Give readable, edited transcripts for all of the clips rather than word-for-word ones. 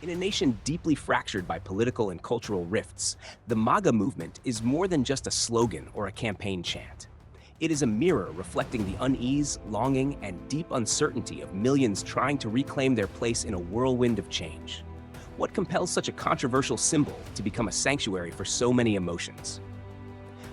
In a nation deeply fractured by political and cultural rifts, the MAGA movement is more than just a slogan or a campaign chant. It is a mirror reflecting the unease, longing, and deep uncertainty of millions trying to reclaim their place in a whirlwind of change. What compels such a controversial symbol to become a sanctuary for so many emotions?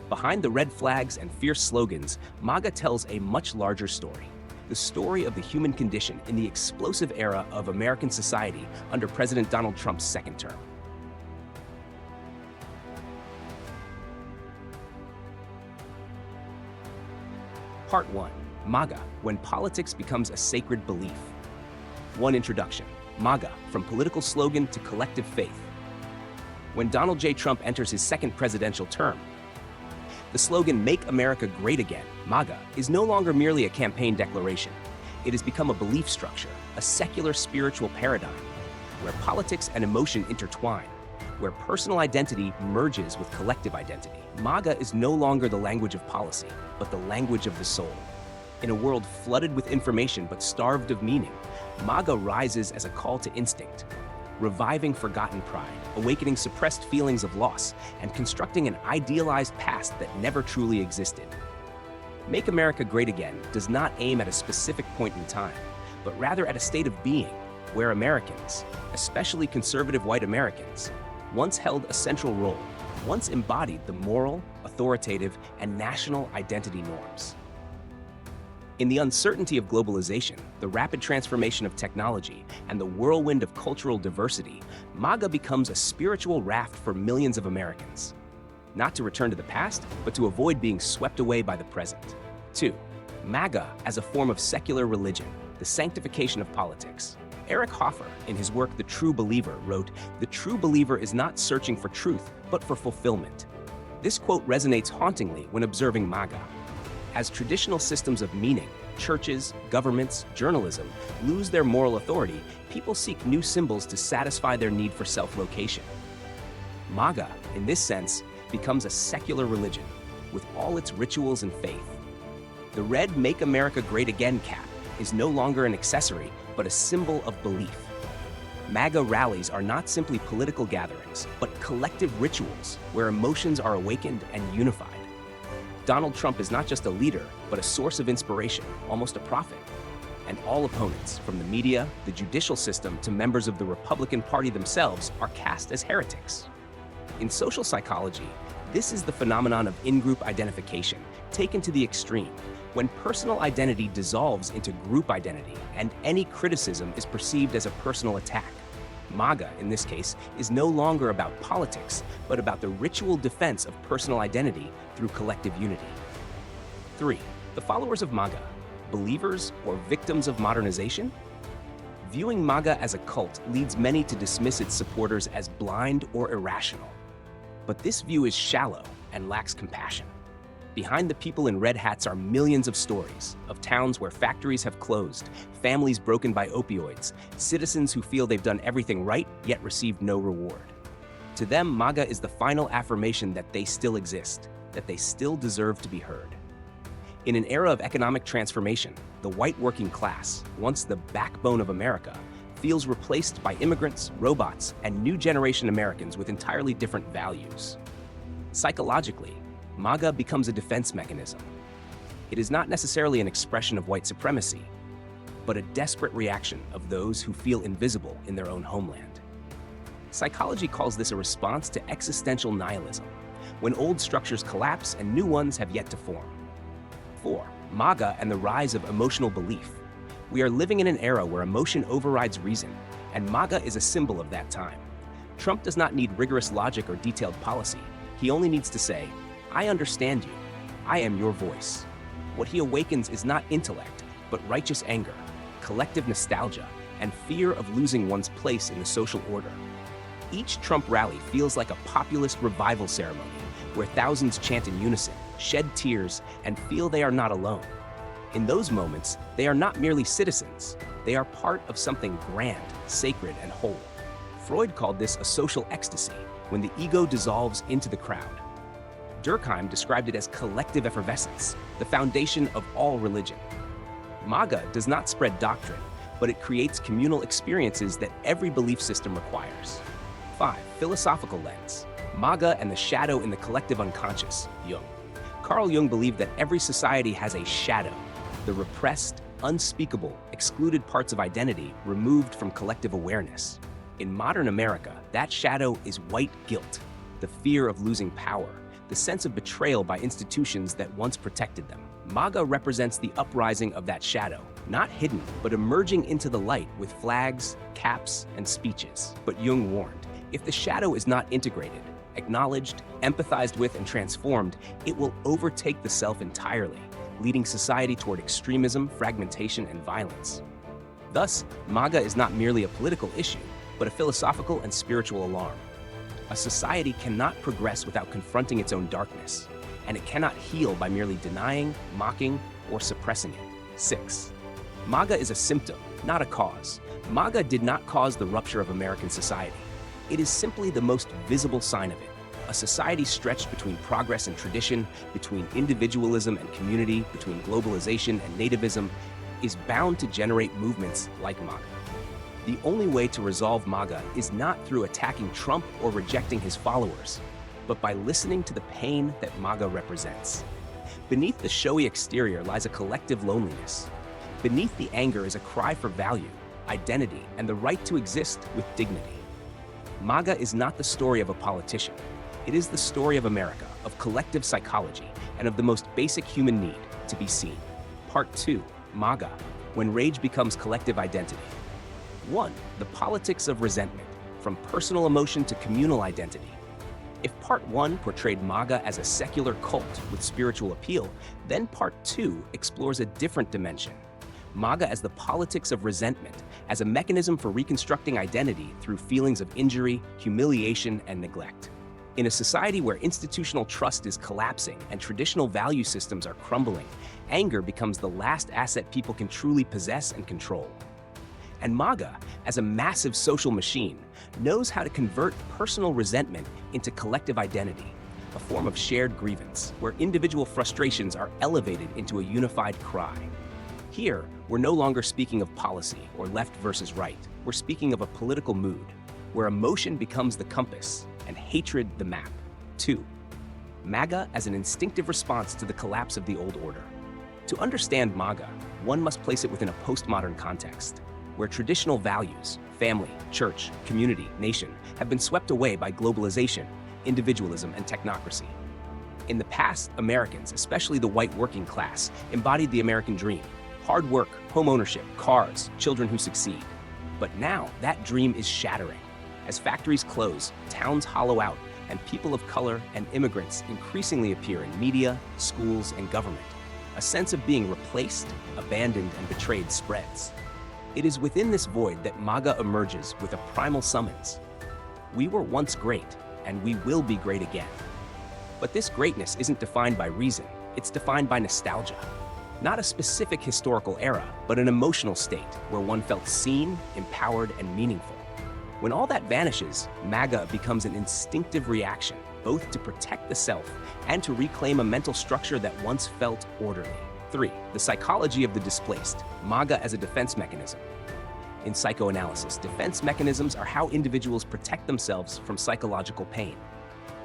Behind the red flags and fierce slogans, MAGA tells a much larger story. The story of the human condition in the explosive era of American society under President Donald Trump's second term. Part 1. MAGA, when politics becomes a sacred belief. One introduction. MAGA, from political slogan to collective faith. When Donald J. Trump enters his second presidential term, the slogan, "Make America Great Again," MAGA, is no longer merely a campaign declaration. It has become a belief structure, a secular spiritual paradigm, where politics and emotion intertwine, where personal identity merges with collective identity. MAGA is no longer the language of policy, but the language of the soul. In a world flooded with information but starved of meaning, MAGA rises as a call to instinct, reviving forgotten pride, awakening suppressed feelings of loss, and constructing an idealized past that never truly existed. Make America Great Again does not aim at a specific point in time, but rather at a state of being where Americans, especially conservative white Americans, once held a central role, once embodied the moral, authoritative, and national identity norms. In the uncertainty of globalization, the rapid transformation of technology, and the whirlwind of cultural diversity, MAGA becomes a spiritual raft for millions of Americans. Not to return to the past, but to avoid being swept away by the present. 2. MAGA as a form of secular religion, the sanctification of politics. Eric Hoffer, in his work The True Believer, wrote, "The true believer is not searching for truth, but for fulfillment." This quote resonates hauntingly when observing MAGA. As traditional systems of meaning, churches, governments, journalism lose their moral authority, people seek new symbols to satisfy their need for self-location. MAGA, in this sense, becomes a secular religion, with all its rituals and faith. The red "Make America Great Again" cap is no longer an accessory, but a symbol of belief. MAGA rallies are not simply political gatherings, but collective rituals where emotions are awakened and unified. Donald Trump is not just a leader, but a source of inspiration, almost a prophet. And all opponents, from the media, the judicial system, to members of the Republican Party themselves, are cast as heretics. In social psychology, this is the phenomenon of in-group identification, taken to the extreme, when personal identity dissolves into group identity, and any criticism is perceived as a personal attack. MAGA, in this case, is no longer about politics, but about the ritual defense of personal identity through collective unity. 3. The followers of MAGA, believers or victims of modernization? Viewing MAGA as a cult leads many to dismiss its supporters as blind or irrational. But this view is shallow and lacks compassion. Behind the people in red hats are millions of stories of towns where factories have closed, families broken by opioids, citizens who feel they've done everything right yet received no reward. To them, MAGA is the final affirmation that they still exist, that they still deserve to be heard. In an era of economic transformation, the white working class, once the backbone of America, feels replaced by immigrants, robots, and new generation Americans with entirely different values. Psychologically, MAGA becomes a defense mechanism. It is not necessarily an expression of white supremacy, but a desperate reaction of those who feel invisible in their own homeland. Psychology calls this a response to existential nihilism, when old structures collapse and new ones have yet to form. 4. MAGA and the rise of emotional belief. We are living in an era where emotion overrides reason, and MAGA is a symbol of that time. Trump does not need rigorous logic or detailed policy. He only needs to say, "I understand you. I am your voice." What he awakens is not intellect, but righteous anger, collective nostalgia, and fear of losing one's place in the social order. Each Trump rally feels like a populist revival ceremony, where thousands chant in unison, shed tears, and feel they are not alone. In those moments, they are not merely citizens. They are part of something grand, sacred, and whole. Freud called this a social ecstasy, when the ego dissolves into the crowd. Durkheim described it as collective effervescence, the foundation of all religion. MAGA does not spread doctrine, but it creates communal experiences that every belief system requires. 5. Philosophical lens. MAGA and the shadow in the collective unconscious. Jung. Carl Jung believed that every society has a shadow, the repressed, unspeakable, excluded parts of identity removed from collective awareness. In modern America, that shadow is white guilt, the fear of losing power, the sense of betrayal by institutions that once protected them. MAGA represents the uprising of that shadow, not hidden, but emerging into the light with flags, caps, and speeches. But Jung warned, if the shadow is not integrated, acknowledged, empathized with, and transformed, it will overtake the self entirely, leading society toward extremism, fragmentation, and violence. Thus, MAGA is not merely a political issue, but a philosophical and spiritual alarm. A society cannot progress without confronting its own darkness, and it cannot heal by merely denying, mocking, or suppressing it. 6. MAGA is a symptom, not a cause. MAGA did not cause the rupture of American society. It is simply the most visible sign of it. A society stretched between progress and tradition, between individualism and community, between globalization and nativism, is bound to generate movements like MAGA. The only way to resolve MAGA is not through attacking Trump or rejecting his followers, but by listening to the pain that MAGA represents. Beneath the showy exterior lies a collective loneliness. Beneath the anger is a cry for value, identity, and the right to exist with dignity. MAGA is not the story of a politician. It is the story of America, of collective psychology, and of the most basic human need, to be seen. Part 2, MAGA, when rage becomes collective identity. 1. The politics of resentment, from personal emotion to communal identity. If Part 1 portrayed MAGA as a secular cult with spiritual appeal, then Part 2 explores a different dimension. MAGA as the politics of resentment, as a mechanism for reconstructing identity through feelings of injury, humiliation, and neglect. In a society where institutional trust is collapsing and traditional value systems are crumbling, anger becomes the last asset people can truly possess and control. And MAGA, as a massive social machine, knows how to convert personal resentment into collective identity, a form of shared grievance, where individual frustrations are elevated into a unified cry. Here, we're no longer speaking of policy or left versus right. We're speaking of a political mood, where emotion becomes the compass and hatred the map. 2. MAGA as an instinctive response to the collapse of the old order. To understand MAGA, one must place it within a postmodern context, where traditional values, family, church, community, nation, have been swept away by globalization, individualism, and technocracy. In the past, Americans, especially the white working class, embodied the American dream: hard work, home ownership, cars, children who succeed. But now, that dream is shattering. As factories close, towns hollow out, and people of color and immigrants increasingly appear in media, schools, and government. A sense of being replaced, abandoned, and betrayed spreads. It is within this void that MAGA emerges with a primal summons. We were once great, and we will be great again. But this greatness isn't defined by reason, it's defined by nostalgia. Not a specific historical era, but an emotional state where one felt seen, empowered, and meaningful. When all that vanishes, MAGA becomes an instinctive reaction, both to protect the self and to reclaim a mental structure that once felt orderly. 3. The psychology of the displaced, MAGA as a defense mechanism. In psychoanalysis, defense mechanisms are how individuals protect themselves from psychological pain.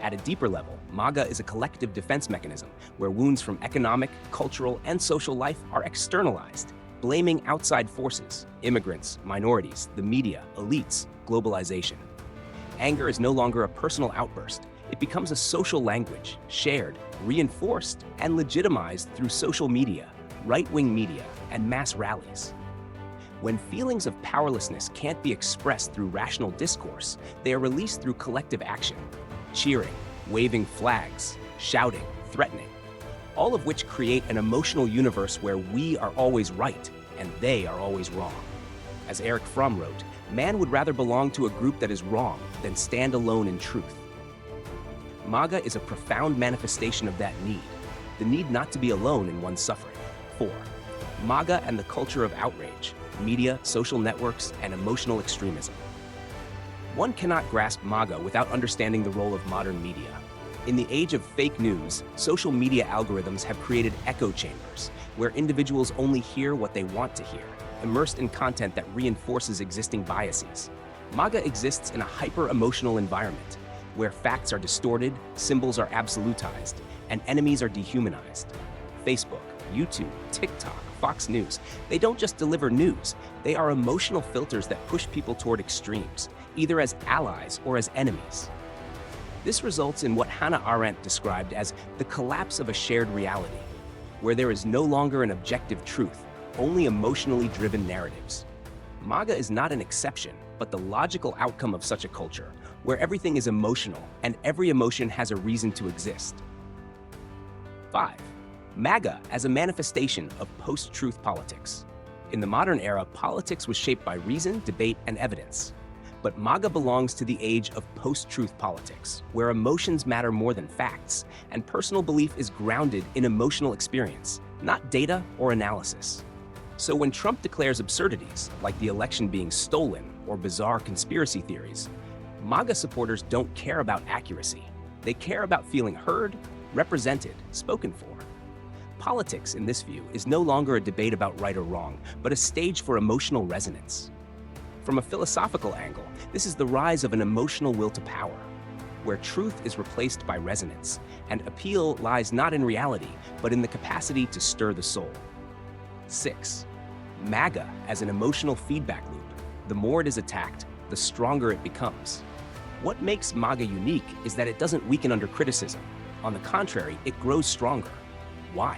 At a deeper level, MAGA is a collective defense mechanism where wounds from economic, cultural, and social life are externalized, blaming outside forces, immigrants, minorities, the media, elites, globalization. Anger is no longer a personal outburst. It becomes a social language, shared, reinforced, and legitimized through social media, right-wing media, and mass rallies. When feelings of powerlessness can't be expressed through rational discourse, they are released through collective action, cheering, waving flags, shouting, threatening, all of which create an emotional universe where we are always right and they are always wrong. As Erich Fromm wrote, man would rather belong to a group that is wrong than stand alone in truth. MAGA is a profound manifestation of that need, the need not to be alone in one's suffering. 4. MAGA and the culture of outrage, media, social networks, and emotional extremism. One cannot grasp MAGA without understanding the role of modern media. In the age of fake news, social media algorithms have created echo chambers where individuals only hear what they want to hear, immersed in content that reinforces existing biases. MAGA exists in a hyper-emotional environment where facts are distorted, symbols are absolutized, and enemies are dehumanized. Facebook, YouTube, TikTok, Fox News, they don't just deliver news, they are emotional filters that push people toward extremes, either as allies or as enemies. This results in what Hannah Arendt described as the collapse of a shared reality, where there is no longer an objective truth, only emotionally driven narratives. MAGA is not an exception, but the logical outcome of such a culture, where everything is emotional and every emotion has a reason to exist. 5. MAGA as a manifestation of post-truth politics. In the modern era, politics was shaped by reason, debate, and evidence. But MAGA belongs to the age of post-truth politics, where emotions matter more than facts, and personal belief is grounded in emotional experience, not data or analysis. So when Trump declares absurdities, like the election being stolen or bizarre conspiracy theories, MAGA supporters don't care about accuracy. They care about feeling heard, represented, spoken for. Politics, in this view, is no longer a debate about right or wrong, but a stage for emotional resonance. From a philosophical angle, this is the rise of an emotional will to power, where truth is replaced by resonance, and appeal lies not in reality, but in the capacity to stir the soul. 6. MAGA as an emotional feedback loop. The more it is attacked, the stronger it becomes. What makes MAGA unique is that it doesn't weaken under criticism. On the contrary, it grows stronger. Why?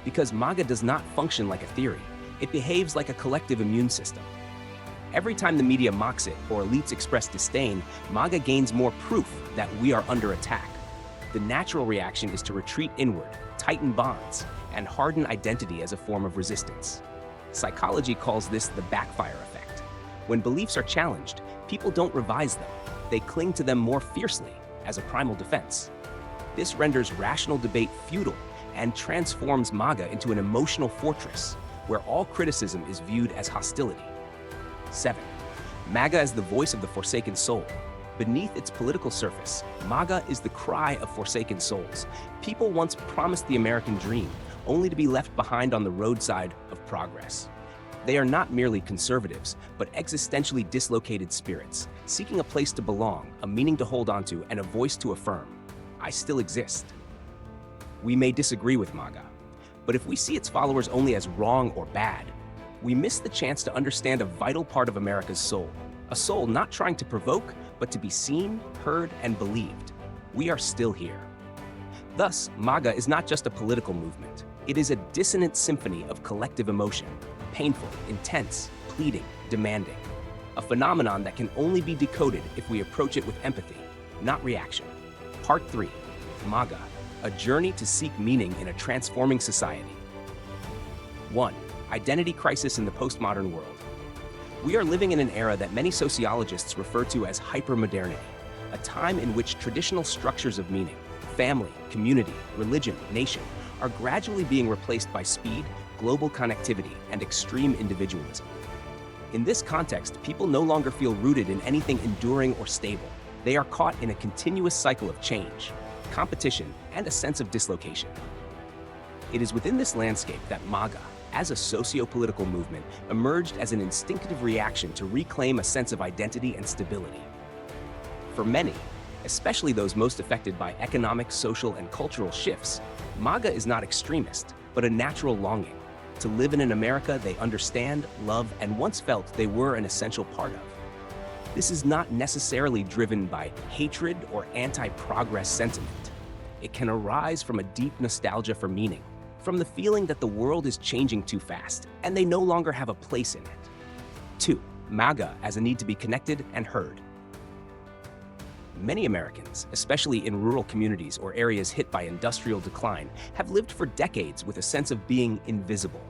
Because MAGA does not function like a theory. It behaves like a collective immune system. Every time the media mocks it or elites express disdain, MAGA gains more proof that we are under attack. The natural reaction is to retreat inward, tighten bonds, and harden identity as a form of resistance. Psychology calls this the backfire effect. When beliefs are challenged, people don't revise them. They cling to them more fiercely as a primal defense. This renders rational debate futile and transforms MAGA into an emotional fortress where all criticism is viewed as hostility. 7. MAGA as the voice of the forsaken soul. Beneath its political surface, MAGA is the cry of forsaken souls. People once promised the American dream, only to be left behind on the roadside of progress. They are not merely conservatives, but existentially dislocated spirits, seeking a place to belong, a meaning to hold onto, and a voice to affirm. I still exist. We may disagree with MAGA, but if we see its followers only as wrong or bad, we miss the chance to understand a vital part of America's soul. A soul not trying to provoke, but to be seen, heard, and believed. We are still here. Thus, MAGA is not just a political movement. It is a dissonant symphony of collective emotion, painful, intense, pleading, demanding. A phenomenon that can only be decoded if we approach it with empathy, not reaction. Part 3, MAGA, a journey to seek meaning in a transforming society. 1. Identity crisis in the postmodern world. We are living in an era that many sociologists refer to as hypermodernity, a time in which traditional structures of meaning, family, community, religion, nation, are gradually being replaced by speed, global connectivity, and extreme individualism. In this context, people no longer feel rooted in anything enduring or stable. They are caught in a continuous cycle of change, competition, and a sense of dislocation. It is within this landscape that MAGA, as a socio-political movement, emerged as an instinctive reaction to reclaim a sense of identity and stability. For many, especially those most affected by economic, social, and cultural shifts, MAGA is not extremist, but a natural longing to live in an America they understand, love, and once felt they were an essential part of. This is not necessarily driven by hatred or anti-progress sentiment. It can arise from a deep nostalgia for meaning, from the feeling that the world is changing too fast, and they no longer have a place in it. 2. MAGA as a need to be connected and heard. Many Americans, especially in rural communities or areas hit by industrial decline, have lived for decades with a sense of being invisible.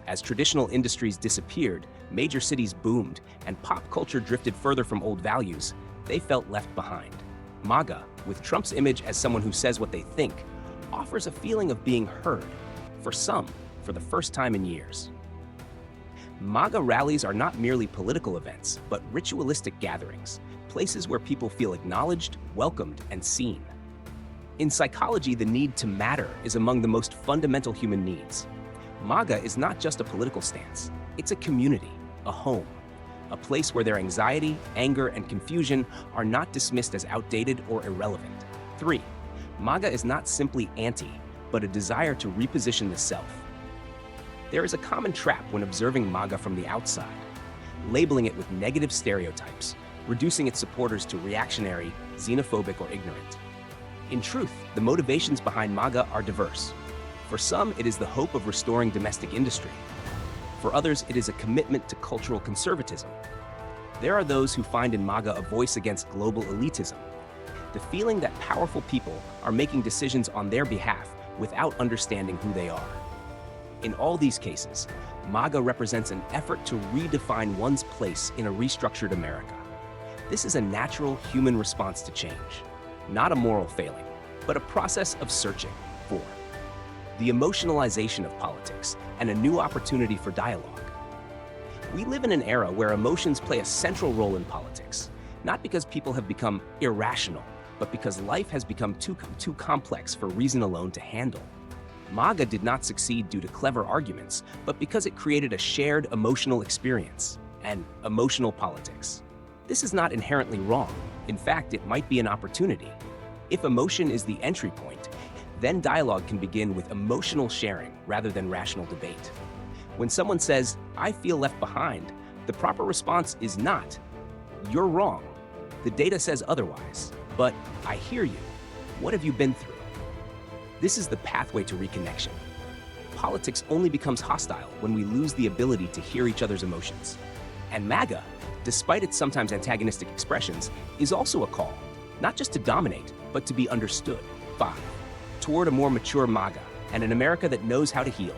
As traditional industries disappeared, major cities boomed, and pop culture drifted further from old values, they felt left behind. MAGA, with Trump's image as someone who says what they think, offers a feeling of being heard, for some, for the first time in years. MAGA rallies are not merely political events, but ritualistic gatherings, places where people feel acknowledged, welcomed, and seen. In psychology, the need to matter is among the most fundamental human needs. MAGA is not just a political stance, it's a community, a home, a place where their anxiety, anger, and confusion are not dismissed as outdated or irrelevant. 3. MAGA is not simply anti, but a desire to reposition the self. There is a common trap when observing MAGA from the outside, labeling it with negative stereotypes, reducing its supporters to reactionary, xenophobic, or ignorant. In truth, the motivations behind MAGA are diverse. For some, it is the hope of restoring domestic industry. For others, it is a commitment to cultural conservatism. There are those who find in MAGA a voice against global elitism, the feeling that powerful people are making decisions on their behalf without understanding who they are. In all these cases, MAGA represents an effort to redefine one's place in a restructured America. This is a natural human response to change, not a moral failing, but a process of searching for the emotionalization of politics and a new opportunity for dialogue. We live in an era where emotions play a central role in politics, not because people have become irrational, but because life has become too complex for reason alone to handle. MAGA did not succeed due to clever arguments, but because it created a shared emotional experience and emotional politics. This is not inherently wrong. In fact, it might be an opportunity. If emotion is the entry point, then dialogue can begin with emotional sharing rather than rational debate. When someone says, "I feel left behind," the proper response is not, "You're wrong. The data says otherwise, but I hear you. What have you been through?" This is the pathway to reconnection. Politics only becomes hostile when we lose the ability to hear each other's emotions. And MAGA, despite its sometimes antagonistic expressions, is also a call, not just to dominate, but to be understood. 5. Toward a more mature MAGA and an America that knows how to heal.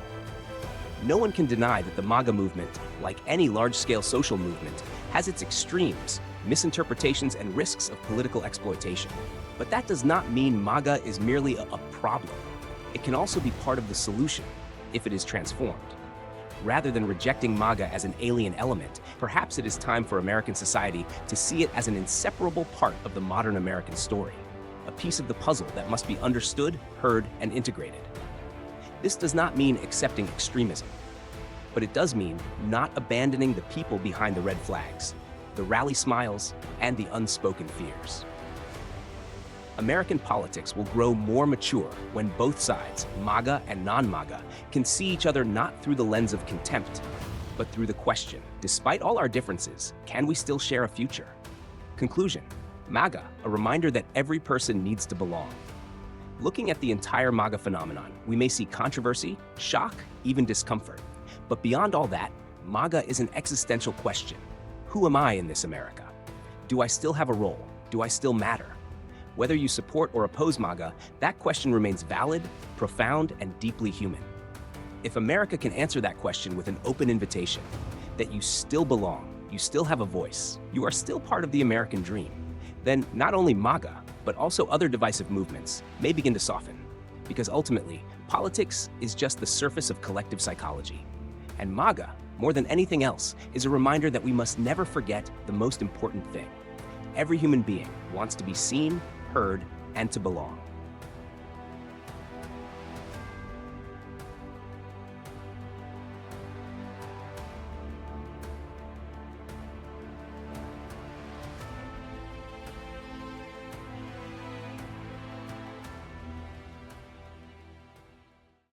No one can deny that the MAGA movement, like any large-scale social movement, has its extremes, misinterpretations, and risks of political exploitation. But that does not mean MAGA is merely a problem. It can also be part of the solution, if it is transformed. Rather than rejecting MAGA as an alien element, perhaps it is time for American society to see it as an inseparable part of the modern American story, a piece of the puzzle that must be understood, heard, and integrated. This does not mean accepting extremism, but it does mean not abandoning the people behind the red flags, the rally smiles, and the unspoken fears. American politics will grow more mature when both sides, MAGA and non-MAGA, can see each other not through the lens of contempt, but through the question, despite all our differences, can we still share a future? Conclusion: MAGA, a reminder that every person needs to belong. Looking at the entire MAGA phenomenon, we may see controversy, shock, even discomfort. But beyond all that, MAGA is an existential question. Who am I in this America? Do I still have a role? Do I still matter? Whether you support or oppose MAGA, that question remains valid, profound, and deeply human. If America can answer that question with an open invitation, that you still belong, you still have a voice, you are still part of the American dream, then not only MAGA, but also other divisive movements may begin to soften. Because ultimately, politics is just the surface of collective psychology. And MAGA, more than anything else, is a reminder that we must never forget the most important thing. Every human being wants to be seen, heard, and to belong.